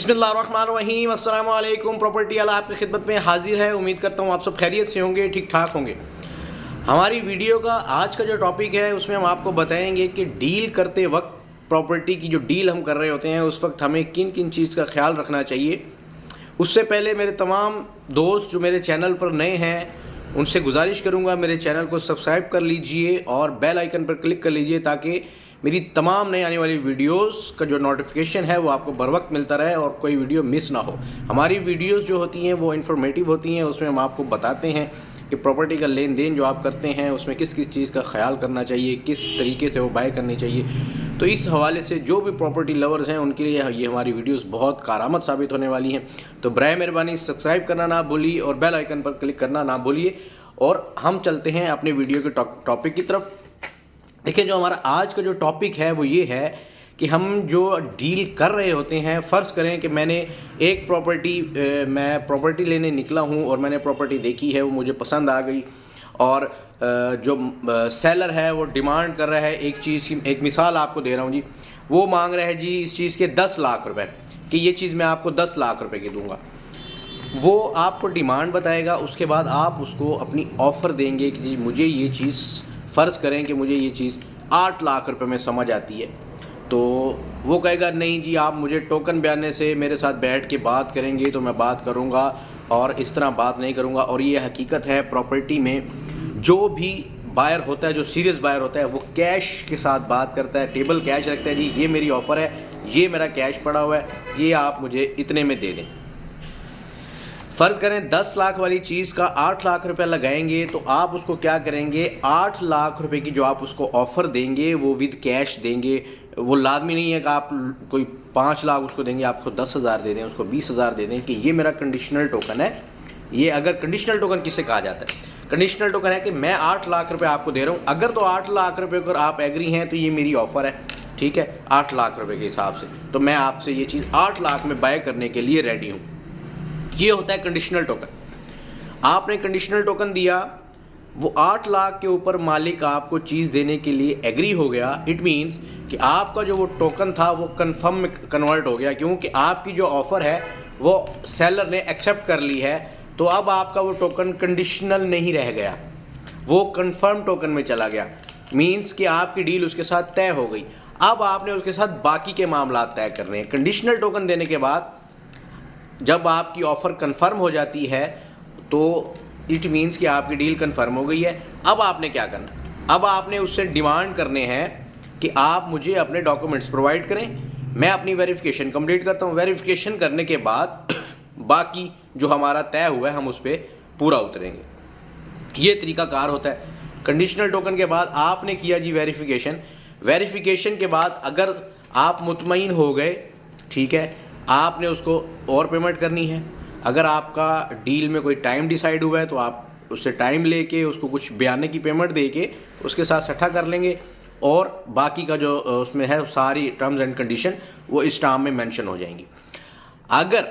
बिस्मिल्लाहिर्रहमानिर्रहीम अस्सलाम वालेकुम। प्रॉपर्टी वाला आपकी खिदमत में हाजिर है। उम्मीद करता हूँ आप सब खैरियत से होंगे, ठीक ठाक होंगे। हमारी वीडियो का आज का जो टॉपिक है उसमें हम आपको बताएंगे कि डील करते वक्त प्रॉपर्टी की जो डील हम कर रहे होते हैं उस वक्त हमें किन किन चीज़ का ख्याल रखना चाहिए। उससे पहले मेरे तमाम दोस्त जो मेरे चैनल पर नए हैं उनसे गुजारिश करूँगा मेरे चैनल को सब्सक्राइब कर लीजिए और बेल आइकन पर क्लिक कर लीजिए ताकि मेरी तमाम नई आने वाली वीडियोस का जो नोटिफिकेशन है वो आपको बर वक्त मिलता रहे और कोई वीडियो मिस ना हो। हमारी वीडियोस जो होती हैं वो इन्फॉर्मेटिव होती हैं, उसमें हम आपको बताते हैं कि प्रॉपर्टी का लेन देन जो आप करते हैं उसमें किस किस चीज़ का ख्याल करना चाहिए, किस तरीके से वो बाय करनी चाहिए। तो इस हवाले से जो भी प्रॉपर्टी लवर्स हैं उनके लिए ये हमारी वीडियोस बहुत कारआमद साबित होने वाली हैं। तो बराए मेहरबानी सब्सक्राइब करना ना भूलिए और बेल आइकन पर क्लिक करना ना भूलिए। और हम चलते हैं अपने वीडियो के टॉपिक की तरफ। देखिए, जो हमारा आज का जो टॉपिक है वो ये है कि हम जो डील कर रहे होते हैं, फ़र्ज़ करें कि मैंने एक मैं प्रॉपर्टी लेने निकला हूँ और मैंने प्रॉपर्टी देखी है, वो मुझे पसंद आ गई और जो सेलर है वो डिमांड कर रहा है एक चीज़ की। एक मिसाल आपको दे रहा हूँ जी, वो मांग रहा है जी इस चीज़ के 10 लाख रुपए कि ये चीज़ मैं आपको 10 लाख रुपए की दूंगा। वो आपको डिमांड बताएगा, उसके बाद आप उसको अपनी ऑफ़र देंगे कि जी मुझे ये चीज़, फ़र्ज़ करें कि मुझे ये चीज़ 8 लाख रुपए में समझ आती है, तो वो कहेगा नहीं जी आप मुझे टोकन बयाने से मेरे साथ बैठ के बात करेंगे तो मैं बात करूँगा और इस तरह बात नहीं करूँगा। और ये हकीकत है, प्रॉपर्टी में जो भी बायर होता है, जो सीरियस बायर होता है, वो कैश के साथ बात करता है, टेबल कैश रखता है, जी ये मेरी ऑफ़र है, ये मेरा कैश पड़ा हुआ है, ये आप मुझे इतने में दे दें। फ़र्ज़ करें 10 लाख वाली चीज़ का 8 लाख रुपए लगाएंगे तो आप उसको क्या करेंगे, 8 लाख रुपए की जो आप उसको ऑफ़र देंगे वो विद कैश देंगे। वो लाजमी नहीं है कि आप कोई 5 लाख उसको देंगे, आपको 10,000 दे दें, उसको 20,000 दे दें कि ये मेरा कंडीशनल टोकन है। ये अगर कंडीशनल टोकन किसे कहा जाता है, कंडीशनल टोकन है कि मैं 8 लाख रुपये आपको दे रहा हूँ, अगर तो 8 लाख रुपये पर आप एग्री हैं तो ये मेरी ऑफ़र है, ठीक है, 8 लाख रुपये के हिसाब से, तो मैं आपसे ये चीज़ 8 लाख में बाय करने के लिए रेडी हूँ। ये होता है कंडीशनल टोकन। आपने कंडीशनल टोकन दिया, वो 8 लाख के ऊपर मालिक आपको चीज़ देने के लिए एग्री हो गया। इट मीन्स कि आपका जो वो टोकन था वो कंफर्म में कन्वर्ट हो गया, क्योंकि आपकी जो ऑफ़र है वो सेलर ने एक्सेप्ट कर ली है। तो अब आपका वो टोकन कंडीशनल नहीं रह गया, वो कंफर्म टोकन में चला गया। मीन्स कि आपकी डील उसके साथ तय हो गई। अब आपने उसके साथ बाकी के मामला तय करने हैं। कंडीशनल टोकन देने के बाद जब आपकी ऑफ़र कंफर्म हो जाती है तो इट मीन्स कि आपकी डील कंफर्म हो गई है। अब आपने क्या करना, अब आपने उससे डिमांड करने हैं कि आप मुझे अपने डॉक्यूमेंट्स प्रोवाइड करें, मैं अपनी वेरिफिकेशन कंप्लीट करता हूँ। वेरिफिकेशन करने के बाद बाकी जो हमारा तय हुआ है हम उस पर पूरा उतरेंगे। ये तरीकाकार होता है। कंडीशनल टोकन के बाद आपने किया जी वेरिफिकेशन के बाद अगर आप मुतमईन हो गए, ठीक है, आपने उसको और पेमेंट करनी है। अगर आपका डील में कोई टाइम डिसाइड हुआ है तो आप उससे टाइम लेके उसको कुछ बयाने की पेमेंट दे के उसके साथ सट्ठा कर लेंगे और बाकी का जो उसमें है सारी टर्म्स एंड कंडीशन वो इस टाइम में मेंशन हो जाएंगी। अगर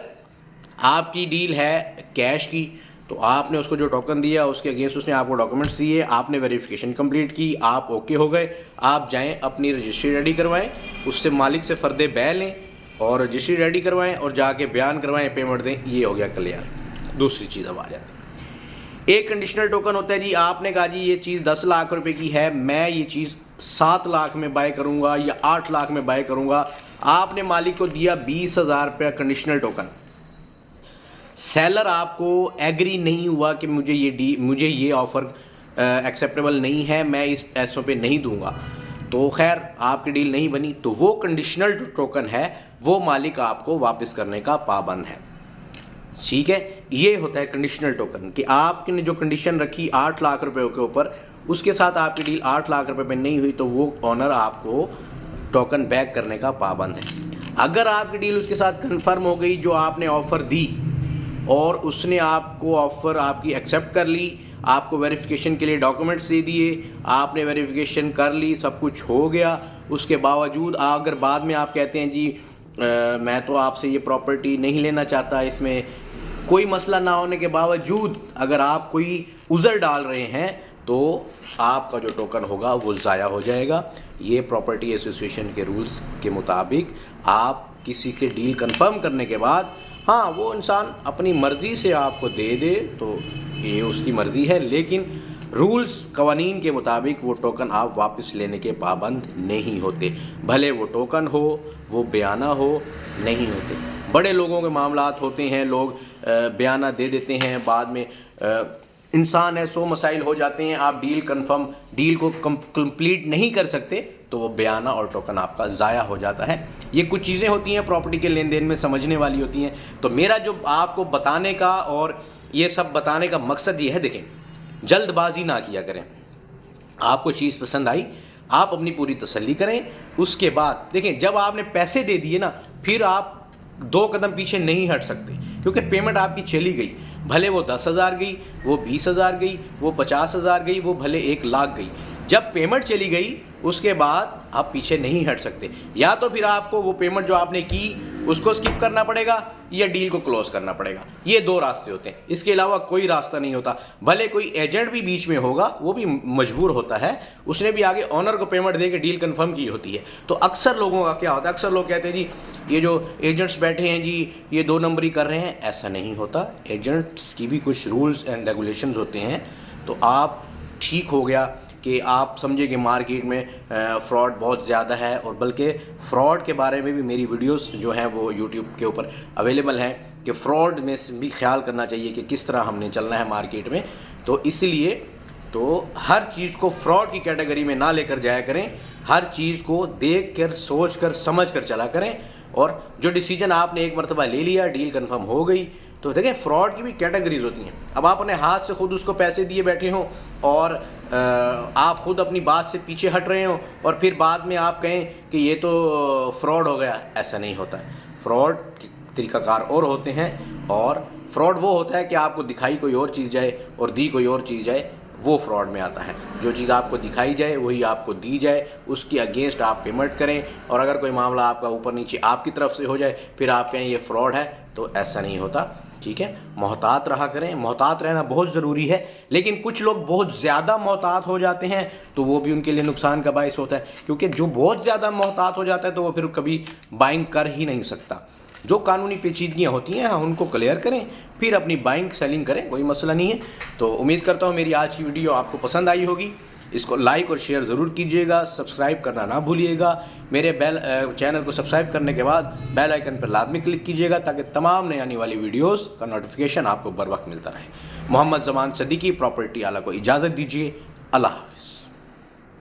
आपकी डील है कैश की तो आपने उसको जो टोकन दिया उसके अगेंस्ट उसने आपको डॉक्यूमेंट्स दिए, आपने वेरिफिकेशन कंप्लीट की, आप ओके हो गए, आप जाएं अपनी रजिस्ट्री रेडी करवाएं, उससे मालिक से फ़र्दे बै लें और रजिस्ट्री रेडी करवाएं और जाके बयान करवाएं, पेमेंट दें। ये हो गया क्लियर। दूसरी चीज़ अब आ जाती है, एक कंडीशनल टोकन होता है जी, आपने कहा जी ये चीज़ 10 लाख रुपए की है, मैं ये चीज़ 7 लाख में बाय करूंगा या 8 लाख में बाय करूंगा। आपने मालिक को दिया 20,000 रुपया कंडीशनल टोकन। सेलर आपको एग्री नहीं हुआ कि मुझे ये ऑफ़र एक्सेप्टेबल नहीं है, मैं इस पैसों पे नहीं दूंगा, तो खैर आपकी डील नहीं बनी। तो वो कंडीशनल जो टोकन है वो मालिक आपको वापस करने का पाबंद है, ठीक है। ये होता है कंडीशनल टोकन कि आपने जो कंडीशन रखी 8 लाख रुपए के ऊपर, उसके साथ आपकी डील 8 लाख रुपए में नहीं हुई तो वो ऑनर आपको टोकन बैक करने का पाबंद है। अगर आपकी डील उसके साथ कंफर्म हो गई, जो आपने ऑफ़र दी और उसने आपको ऑफ़र आपकी एक्सेप्ट कर ली, आपको वेरिफिकेशन के लिए डॉक्यूमेंट्स दे दिए, आपने वेरिफिकेशन कर ली, सब कुछ हो गया, उसके बावजूद अगर बाद में आप कहते हैं जी मैं तो आपसे ये प्रॉपर्टी नहीं लेना चाहता, इसमें कोई मसला ना होने के बावजूद अगर आप कोई उज़र डाल रहे हैं तो आपका जो टोकन होगा वो ज़ाया हो जाएगा। ये प्रॉपर्टी एसोसिएशन के रूल्स के मुताबिक आप किसी के डील कंफर्म करने के बाद हाँ वो इंसान अपनी मर्ज़ी से आपको दे दे तो ये उसकी मर्ज़ी है, लेकिन रूल्स कवानीन के मुताबिक वो टोकन आप वापस लेने के पाबंद नहीं होते। भले वो टोकन हो, वो बयाना हो, नहीं होते। बड़े लोगों के मामलात होते हैं, लोग बयाना दे देते हैं, बाद में इंसान है 100 मसाइल हो जाते हैं, आप डील को कंप्लीट नहीं कर सकते तो वो बयाना और टोकन आपका ज़ाया हो जाता है। ये कुछ चीज़ें होती हैं प्रॉपर्टी के लेन देन में समझने वाली होती हैं। तो मेरा जो आपको बताने का और ये सब बताने का मकसद ये है, देखें जल्दबाजी ना किया करें। आपको चीज़ पसंद आई, आप अपनी पूरी तसल्ली करें। उसके बाद देखें जब आपने पैसे दे दिए ना, फिर आप 2 कदम पीछे नहीं हट सकते, क्योंकि पेमेंट आपकी चली गई। भले वो 10,000 गई, वो 20,000 गई, वो 50,000 गई, वो भले 1,00,000 गई। जब पेमेंट चली गई उसके बाद आप पीछे नहीं हट सकते। या तो फिर आपको वो पेमेंट जो आपने की उसको स्किप करना पड़ेगा या डील को क्लोज करना पड़ेगा। ये 2 रास्ते होते हैं, इसके अलावा कोई रास्ता नहीं होता। भले कोई एजेंट भी बीच में होगा, वो भी मजबूर होता है, उसने भी आगे ऑनर को पेमेंट दे के डील कंफर्म की होती है। तो अक्सर लोगों का क्या होता है, अक्सर लोग कहते हैं जी ये जो एजेंट्स बैठे हैं जी ये 2 नंबरी कर रहे हैं। ऐसा नहीं होता, एजेंट्स की भी कुछ रूल्स एंड रेगुलेशंस होते हैं। तो आप ठीक हो गया कि आप समझे कि मार्केट में फ्रॉड बहुत ज़्यादा है, और बल्कि फ़्रॉड के बारे में भी मेरी वीडियोस जो हैं वो यूट्यूब के ऊपर अवेलेबल हैं कि फ़्रॉड में भी ख्याल करना चाहिए कि किस तरह हमने चलना है मार्केट में। तो इसलिए तो हर चीज़ को फ्रॉड की कैटेगरी में ना लेकर जाया करें, हर चीज़ को देख कर सोच कर समझ कर चला करें। और जो डिसीजन आपने एक मरतबा ले लिया, डील कन्फर्म हो गई, तो देखें फ्रॉड की भी कैटेगरीज होती हैं। अब आप अपने हाथ से खुद उसको पैसे दिए बैठे हो और आप खुद अपनी बात से पीछे हट रहे हो और फिर बाद में आप कहें कि ये तो फ्रॉड हो गया, ऐसा नहीं होता है। फ्रॉड के तरीक़ाकार और होते हैं, और फ्रॉड वो होता है कि आपको दिखाई कोई और चीज़ जाए और दी कोई और चीज़ जाए, वो फ्रॉड में आता है। जो चीज़ आपको दिखाई जाए वही आपको दी जाए, उसके अगेंस्ट आप पेमेंट करें, और अगर कोई मामला आपका ऊपर नीचे आपकी तरफ से हो जाए फिर आप कहें ये फ्रॉड है, तो ऐसा नहीं होता। ठीक है, मोहतात रहा करें, मोहतात रहना बहुत ज़रूरी है। लेकिन कुछ लोग बहुत ज़्यादा मोहतात हो जाते हैं तो वो भी उनके लिए नुकसान का बायस होता है, क्योंकि जो बहुत ज़्यादा मोहतात हो जाता है तो वो फिर कभी बाइंग कर ही नहीं सकता। जो कानूनी पेचीदगियाँ होती हैं उनको क्लियर करें, फिर अपनी बाइंग सेलिंग करें, कोई मसला नहीं है। तो उम्मीद करता हूँ मेरी आज की वीडियो आपको पसंद आई होगी। इसको लाइक और शेयर ज़रूर कीजिएगा, सब्सक्राइब करना ना भूलिएगा। मेरे चैनल को सब्सक्राइब करने के बाद बेल आइकन पर लाजमी क्लिक कीजिएगा ताकि तमाम नई आने वाली वीडियोस का नोटिफिकेशन आपको बर वक्त मिलता रहे। मोहम्मद ज़मान सदीकी प्रॉपर्टी आला को इजाज़त दीजिए। अल्लाह हाफ़िज़।